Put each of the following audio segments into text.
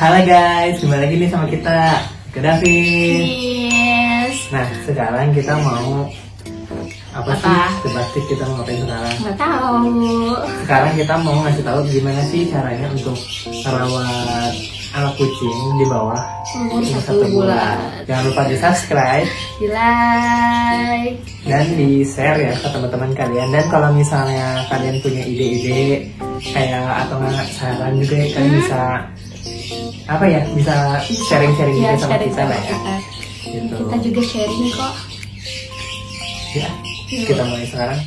Halo guys, kembali lagi nih sama kita, ke David. Yes. Nah, sekarang kita mau apa sih? Tebak kita mau ngapain sekarang? Nggak tahu. Sekarang kita mau ngasih tahu gimana sih caranya untuk merawat anak kucing di bawah Umur umur 1 bulan. Jangan lupa di subscribe Di like. dan di share ya ke teman-teman kalian. Dan kalau misalnya kalian punya ide-ide kayak atau nggak saran juga ya, kalian bisa apa ya, bisa sharing-sharing Ya, juga sama sharing kita sama lah ya. kita. Gitu. Kita juga sharing kok. Ya, kita mulai sekarang.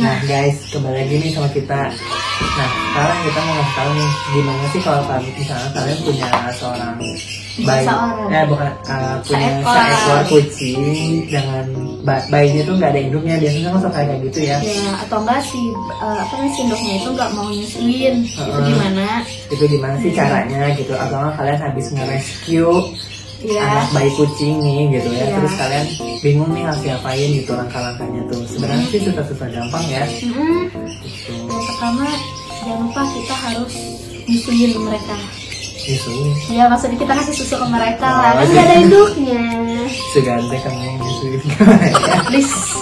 Nah guys, kembali lagi nih sama kita. Nah, sekarang kita mau ngasih tahu nih gimana sih kalau kalian misalnya kalian punya seorang bayi, punya seekor kucing dengan bayinya tuh nggak ada induknya, biasanya kan suka kayak gitu ya. Ya, atau enggak sih si induknya itu nggak mau nyusuin. Itu gimana? Itu gimana sih caranya gitu? Atau nggak kalian habis nge-rescue anak bayi kucing nih gitu ya, terus kalian bingung nih harus diapain gitu langkah-langkahnya tuh. Sebenarnya sih susah-susah gampang ya. Gitu. Yang pertama, jangan lupa kita harus nyusuin mereka. Nyusuin? Ya, maksudnya kita kasih susu ke mereka lah, kan nggak ada induknya. Seganteng kamu yang nyusuin. Please.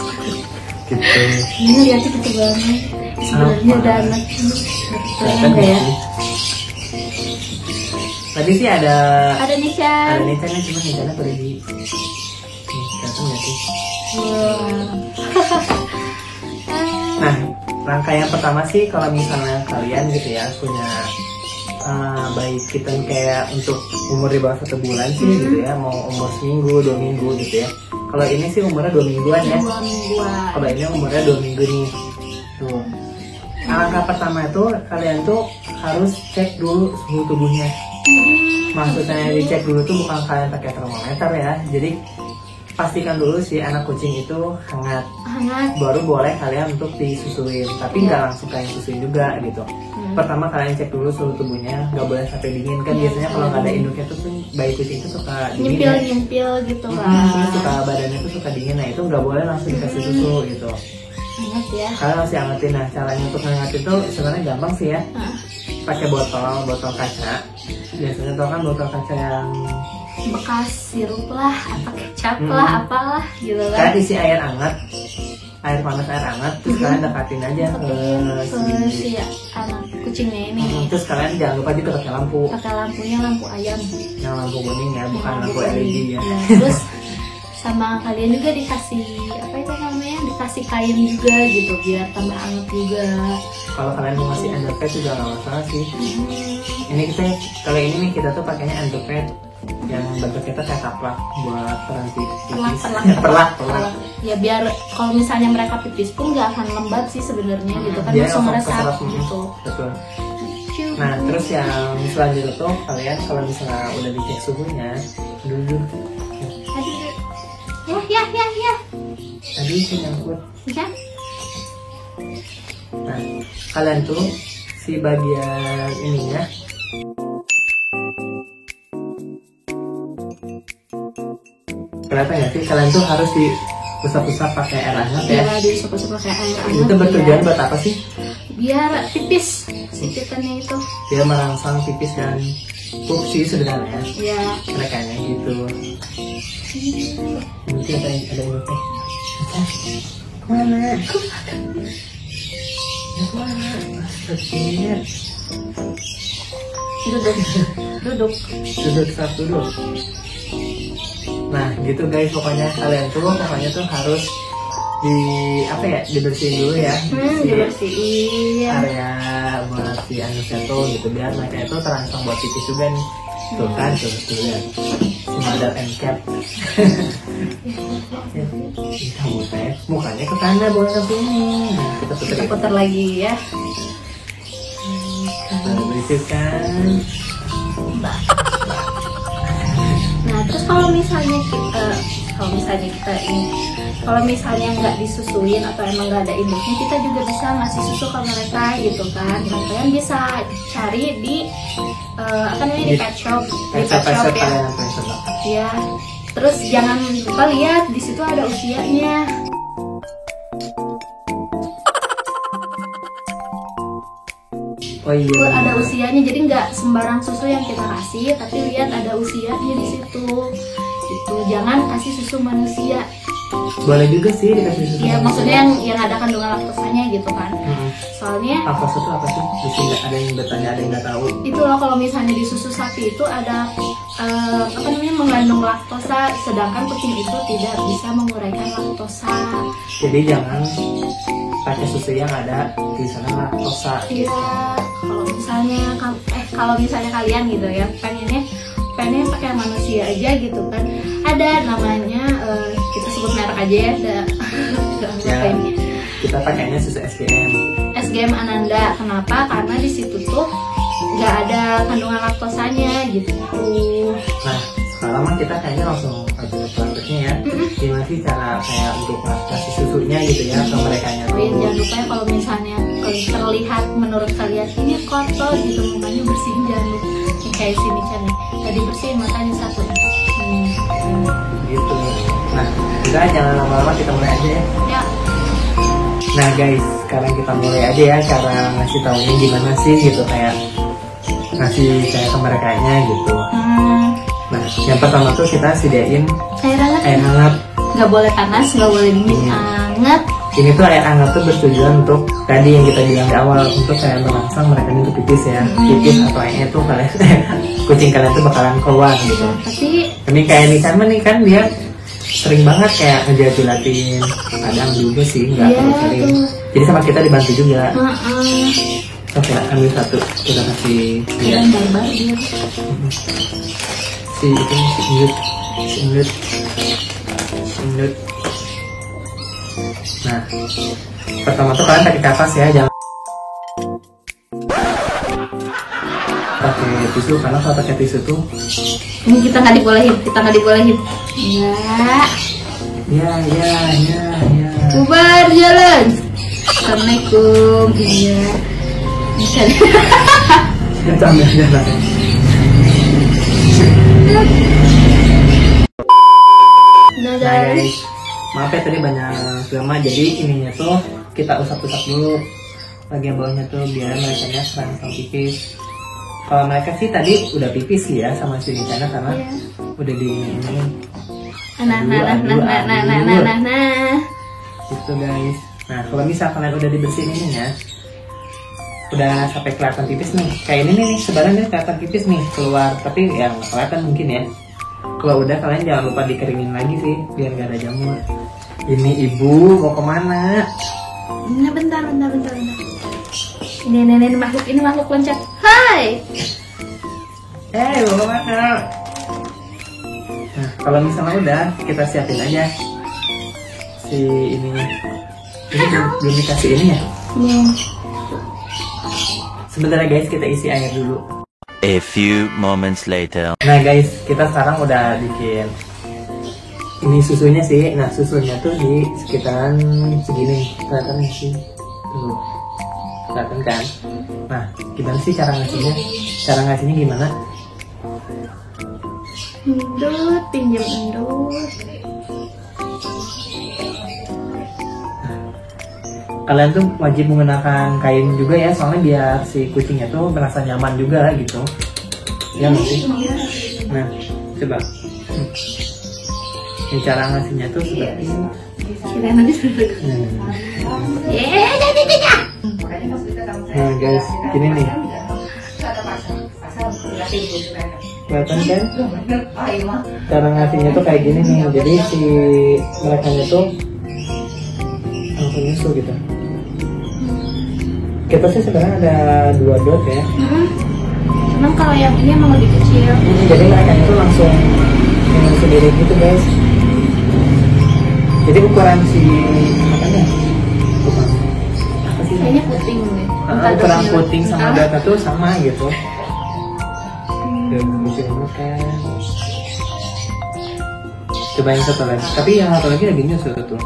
Gitu. Ini lihatnya gitu banget. Sebenarnya ada anak ini. Kelihatan Enggak ya? Tadi sih ada Nisha nih, cuma Nisha pergi. Nih, kelihatan nggak sih? Nah, langkah yang pertama sih kalau misalnya kalian gitu ya punya bayi kitten kayak untuk umur di bawah 1 bulan sih gitu ya, mau umur seminggu, 2 minggu gitu ya. Kalau ini sih umurnya 2 mingguan ya. 2 mingguan. Kalau ini umurnya 2 minggu nih. Tuh. Langkah pertama itu kalian tuh harus cek dulu suhu tubuhnya. Maksudnya dicek dulu tuh bukan kalian pakai termometer ya. Jadi pastikan dulu si anak kucing itu hangat. Baru boleh kalian untuk disusuin. Tapi nggak langsung kalian susuin juga gitu. Pertama kalian cek dulu suhu tubuhnya, nggak boleh sampai dingin kan. Biasanya kalau nggak ada induknya tuh bayi kucing itu suka dingin. Nyempil gitu kan. Terus suka badannya tuh suka dingin. Nah itu nggak boleh langsung dikasih susu gitu. Hangat ya. Kalian harus hangatin. Nah caranya untuk hangatin tuh sebenarnya gampang sih ya. Pakai botol kaca. Biasanya tuh kan botol kaca yang bekas sirup lah, atau kecap lah, apalah gitu kan. Kalian isi air hangat, air panas, air hangat, terus kalian dekatin aja ke si anak kucingnya ini. Terus kalian jangan lupa juga pakai lampu. Pakai lampunya lampu ayam. Yang lampu kuning ya, bukan lampu LED ya. Terus sama kalian juga dikasih apa itu namanya, dikasih kain juga gitu biar tambah hangat juga. Kalau kalian mau ngasih underpad juga nggak masalah sih. Ini kali ini nih kita tuh pakainya underpad yang bentuknya tuh kayak taplak buat berhenti pipis. Perlak. Ya biar kalau misalnya mereka pipis pun nggak akan lembat sih sebenarnya gitu kan, langsung meresap gitu. Betul. Nah terus yang selanjutnya tuh kalian kalau misalnya udah dicek suhunya, duduk. Ya. Tadi sih nyangkut. Ya. Nah, kalian tuh si bagian ininya kelihatan nggak sih? Kalian tuh harus diusap-usap pakai air hangat ya? Iya, diusap-usap pakai air hangat. Itu bertujuan buat apa sih? Biar pipis si kittennya itu. Biar merangsang pipis dan pup sih sebenarnya. Iya. Merekanya gitu. Mungkin ada yang mana? Duduk. Nah gitu guys, pokoknya kalian tuh harus dibersihin dulu ya. Dibersihin area buat si anusnya tuh gitu, biar mereka itu terangsang buat pipis juga nih. Tuh kan, tuh lihat si mother and cat. Kamu teh mukanya ke sana, boleh ke sini. Nah, kita putar lagi ya. Berisik kan. Nah terus kalau misalnya Kalau misalnya kita ini, kalau misalnya nggak disusuin atau emang nggak ada induknya, kita juga bisa ngasih susu ke mereka gitu kan. Dan kalian bisa cari di apa namanya, di pet shop, di pet shop ya. Ya. Terus jangan lupa lihat di situ ada usianya. Oh iya. Ada usianya, jadi nggak sembarang susu yang kita kasih, tapi lihat ada usianya di situ. Itu jangan kasih susu manusia. Boleh juga sih dikasih susu. Ya maksudnya yang ada kandungan laktosanya gitu kan. Soalnya laktosa itu apa sih? Di sini ada yang bertanya, ada yang nggak tahu. Itu loh, kalau misalnya di susu sapi itu ada apa namanya, mengandung laktosa, sedangkan kucing itu tidak bisa menguraikan laktosa. Jadi jangan pakai susu yang ada di sana laktosa. Iya, kalau misalnya kalian gitu ya pengen pakai manusia aja gitu kan, ada namanya kita sebut merek aja ya, Ya, kita pakainya susu SGM Ananda. Kenapa? Karena di situ tuh nggak ada kandungan laktosanya gitu. Nah, sekarang mah kita kayaknya langsung ke selanjutnya ya. Gimana sih cara kayak untuk ngasih susunya gitu ya ke mereka nya? Jangan lupa ya, kalau misalnya terlihat menurut kalian ini kotor gitu, mukanya bersihin, jangan lupa. Kayak sini Chan nih, tadi bersihin matanya satu. Gitu. Nah, kita jangan lama-lama, kita mulai aja ya. Ya. Nah guys, sekarang kita mulai aja ya cara ngasih taunya gimana sih gitu, kayak ngasih kayak ke mereka nya gitu. Nah, yang pertama tuh kita sediain Air hangat. Nggak boleh panas, nggak boleh dingin, hangat. Ini tuh air hangat tuh bertujuan untuk tadi yang kita bilang di awal, untuk kayak merangsang mereka itu pipis ya. Pipis atau airnya tuh kalian kucing kalian tuh bakalan keluar gitu. Tapi kayak nih kan dia sering banget kayak ngejilatin, kadang juga sih nggak terlalu sering. Jadi sama kita dibantu juga. Oke, ambil satu, kita kasih dia. Si Inut. Nah, pertama tuh kalian pakai kapas ya, jangan pakai tisu, karena kalau pakai tisu tuh ini kita nggak dibolehin. Ya. Bubar jalan. Assalamualaikum. Iya. kita ambil jalan. Nah guys, maaf ya tadi banyak drama, jadi ininya tuh kita usap-usap dulu bagian bawahnya tuh biar mereka serangsang pipis. Kalau mereka sih tadi udah pipis sih ya sama si Nicana, karena udah di ini. Nah. Gitu guys. Nah kalau misal kalian udah dibersihin ini ya, udah sampai kelihatan pipis nih, kayak ini nih sebenarnya kelihatan pipis nih keluar, tapi ya nggak kelihatan mungkin ya. Kalau udah, kalian jangan lupa dikeringin lagi sih biar gak ada jamur. Ini ibu mau kemana? Nah, bentar. Ini makhluk loncat. Hai. Mau kemana? Nah kalau misalnya udah, kita siapin aja si ininya. Ini belum dikasih ini ya? Sebentar ya guys, kita isi air dulu. A few moments later. Nah guys, kita sekarang udah bikin ini susunya sih. Nah susunya tuh di sekitaran segini, kelihatan sih tuh, kelihatan kan? Nah gimana sih cara ngasihnya? Cara ngasihnya gimana? Endut, pinjam endut. Kalian tuh wajib menggunakan kain juga ya, soalnya biar si kucingnya tuh merasa nyaman juga gitu. Ya nggak sih? Nah, coba. Ini cara ngasihnya tuh seperti ini. Nah guys, gini nih. Kelihatan kan? Cara ngasihnya tuh kayak gini nih. Jadi si mereka tuh langsung nyusul gitu. Kita sih sebenarnya ada 2 dot ya. Emang kalau yang ini emang lebih kecil. Jadi mereka itu langsung minum sendiri gitu guys. Jadi ukuran si makanya apa sih? Kayaknya puting deh. Ukuran puting sama data tuh sama gitu. Dan bisa makan. Coba yang satu lagi. Tapi yang satu lagi lagi nyusu tuh.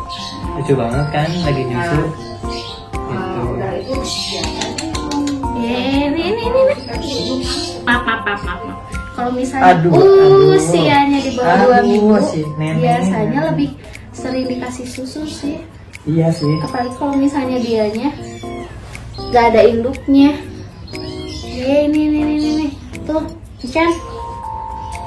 Lucu banget kan lagi nyusu. Gitu. Ini. Pap. Kalau misalnya Aduh. usianya di bawah 2 minggu, si nenek. biasanya lebih sering dikasih susu sih. Iya sih. Apalagi kalau misalnya dianya nggak ada induknya. Ini. Tuh, Chan.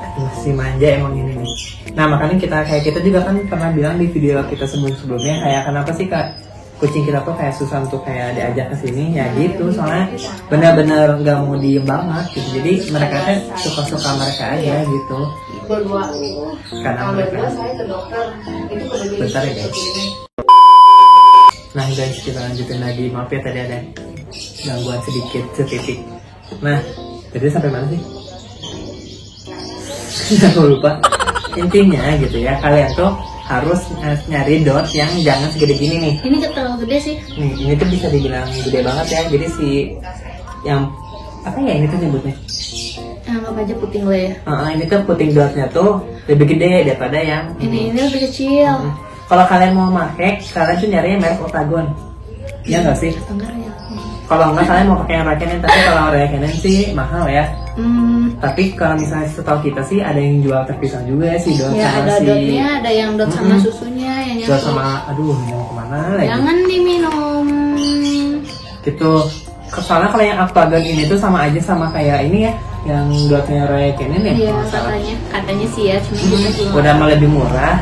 Aduh, si manja emang ini nih. Nah makanya kita juga kan pernah bilang di video kita sebelumnya kayak kenapa sih kak kucing kita tuh kayak susah untuk kayak diajak ke sini ya gitu, soalnya benar-benar nggak mau diem banget gitu. Jadi mereka kan suka-suka mereka aja gitu. Berdua. Karena Kalau mereka. berdua saya ke dokter. Itu kedua. Bentar ya guys. Nah guys, kita lanjutin lagi. Maaf ya tadi ada gangguan sedikit setitik. Nah, jadi sampai mana sih? Aku lupa. Intinya gitu ya, kalian tuh harus nyari dot yang jangan segede gini nih. Ini terlalu gede sih. Nih, ini tuh bisa dibilang gede banget ya. Jadi si yang apa ya ini tuh nyebutnya? Anggap aja puting le. Ini tuh puting dotnya tuh lebih gede daripada yang Ini lebih kecil. Kalau kalian mau pakai, kalian tuh nyari yang merek Octagon. Iya nggak sih? Enggak ya. Kalau nggak kalian mau pakai yang Rakenen, tapi kalau Rakenen sih mahal ya. Tapi kalau misalnya setahu kita sih ada yang jual terpisah juga ya si dot Ya sama ada si dotnya, ada yang dot sama susunya, yang dot nyatu. sama aduh mau kemana lagi? Jangan diminum. Gitu. Soalnya kalau yang Octagon ini tuh sama aja sama kayak ini ya, yang dotnya Rakenen ya. Iya kalau nggak salah. katanya sih ya, cuma kita juga Udah malah lebih murah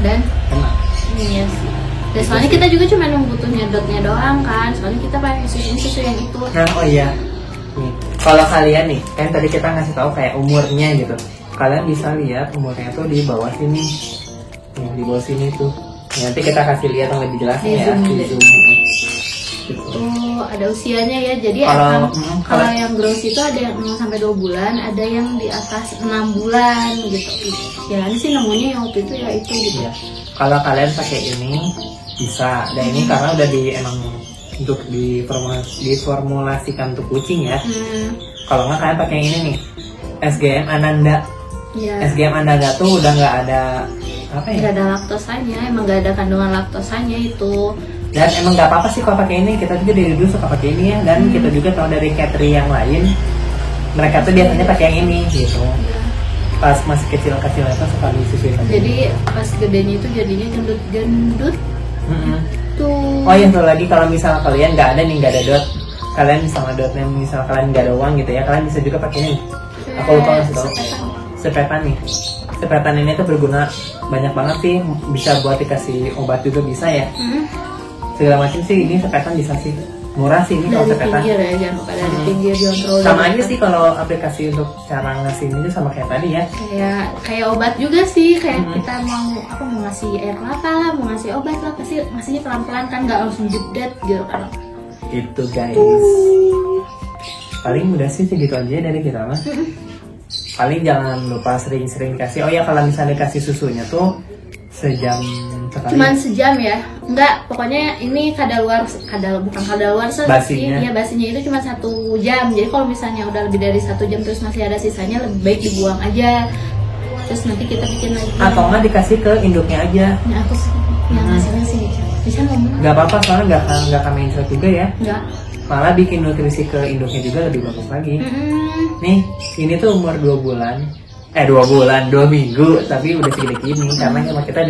dan enak. iya sih. Dan soalnya kita juga cuma butuhnya dotnya doang kan, soalnya kita pakai susu yang itu. Nah, oh iya. Nih, kalau kalian nih, kan tadi kita ngasih tahu kayak umurnya gitu. Kalian bisa lihat umurnya tuh di bawah sini. Nih, di bawah sini tuh. Nanti kita kasih lihat yang lebih jelasnya ya, di zoom. Gitu. Oh, ada usianya ya. Jadi Kalau- kalau yang gross itu ada yang 0 sampai 2 bulan, ada yang di atas 6 bulan gitu. Ya, ini sih nemunya yang waktu itu ya itu gitu. Iya. Kalau kalian pakai ini bisa. Dan ini karena udah emang untuk diformulasikan untuk kucing ya. Kalau nggak kalian pakai yang ini nih, SGM Ananda. Ya. SGM Ananda tuh udah nggak ada apa ya? Nggak ada laktosanya, emang nggak ada kandungan laktosanya itu. Dan emang nggak apa-apa sih kalau pakai ini. Kita juga dari dulu suka pakai ini ya. Dan kita juga tahu dari catering yang lain, mereka tuh biasanya pakai yang ini gitu. Pas masih kecil-kecil itu suka disusuin aja. Jadi pas gedenya itu jadinya gendut-gendut tuh. Oh iya, satu lagi kalau misal kalian nggak ada nih, nggak ada dot, kalian sama dotnya misal kalian nggak ada uang gitu ya, kalian bisa juga pakai ini. Aku lupa ngasih tahu. Sepetan nih. Sepetan ini tuh berguna banyak banget sih. Bisa buat dikasih obat juga bisa ya. Segala macam sih ini sepetan bisa sih. Murah sih ini kalau Dari sepetan. pinggir ya, jangan lupa dari pinggir dikontrol. Sama aja sih kalau aplikasi untuk cara ngasih ini tuh sama kayak tadi ya. Kayak obat juga sih, kayak kita mau ngasih air kelapa lah, mau ngasih obat lah, pasti ngasihnya pelan-pelan kan, nggak langsung jedet gitu kan. Itu guys. Paling mudah sih segitu aja dari kita mah. Paling jangan lupa sering-sering kasih. Oh ya, kalau misalnya kasih susunya tuh sejam sekali. Cuman sejam ya, enggak, pokoknya ini bukan kadaluarsa sih, Basinya. ya basinya itu cuma 1 jam. Jadi kalau misalnya udah lebih dari 1 jam terus masih ada sisanya, lebih baik dibuang aja. Terus nanti kita bikin lagi. Atau nggak dikasih ke induknya aja. Nah, aku sih yang ngasihnya sih bisa ngomong. Nggak apa-apa, soalnya nggak kami insert juga ya. Enggak. Malah bikin nutrisi ke induknya juga lebih bagus lagi. Nih, ini tuh umur 2 bulan. 2 minggu, tapi udah segede gini karena sama kita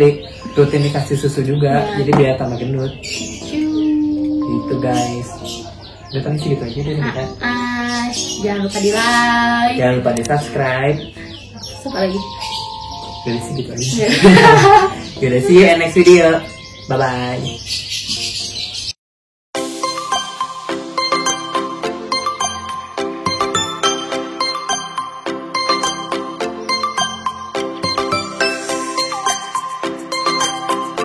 rutin dikasih susu juga, jadi biar tambah gendut. Gitu guys. Udah tadi segitu aja dari kita. Jangan lupa di like. Jangan lupa di subscribe. Apa lagi? Udah segitu aja. Yaudah, see you in next video. Bye bye.